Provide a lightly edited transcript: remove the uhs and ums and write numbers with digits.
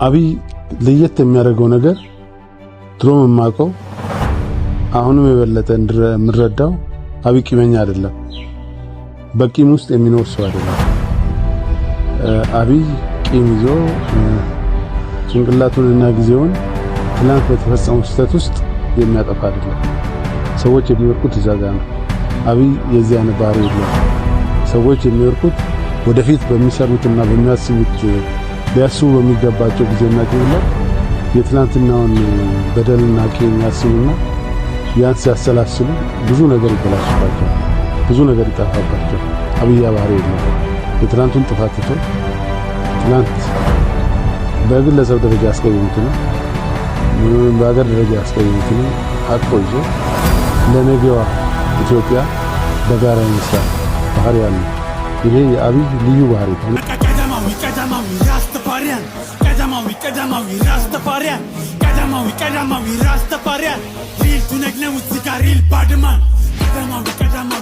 አብይ ለየት የሚያደርገው ነገር ድሮም የማውቀው አሁንም የበለጠ እንድረዳው አብይ ቂመኛ አይደለም። በቂም ውስጥ የሚኖር ሰው አይደለም። አብይ ቂም ይዞ ጭንቅላቱንና ጊዜውን ትናንት በተፈጸመው ስህተት ውስጥ የሚያጠፋ አይደለም። ሰዎች የሚወርቁት እዛ ጋር ነው። አብይ የዚህ አይነት ባህሪ የለውም። ሰዎች የሚወርቁት ወደፊት በሚሰሩትና በሚያስቡት ሊያስቡ በሚገባቸው ጊዜና ጊዜ የትናንትናውን በደልና ቂም ያስቡና ያን ሲያሰላስሉ ብዙ ነገር ይበላሽባቸው፣ ብዙ ነገር ይጠፋባቸው። አብይ ባህሪ የለውም። የትናንቱን ጥፋት ትቶ ትናንት በግለሰብ ደረጃ ያስቀየሙትን በሀገር ደረጃ ያስቀየሙትን አጥፎ ይዞ ለነገዋ ኢትዮጵያ በጋራ መስራት ባህሪ ያለው ይሄ የአብይ ልዩ ባህሪ ነው። ቀዳማዊ ራስተፋሪያን ሪል ቱነግነ ውስጥ ጋር ሪል ባድማን ቀዳማዊ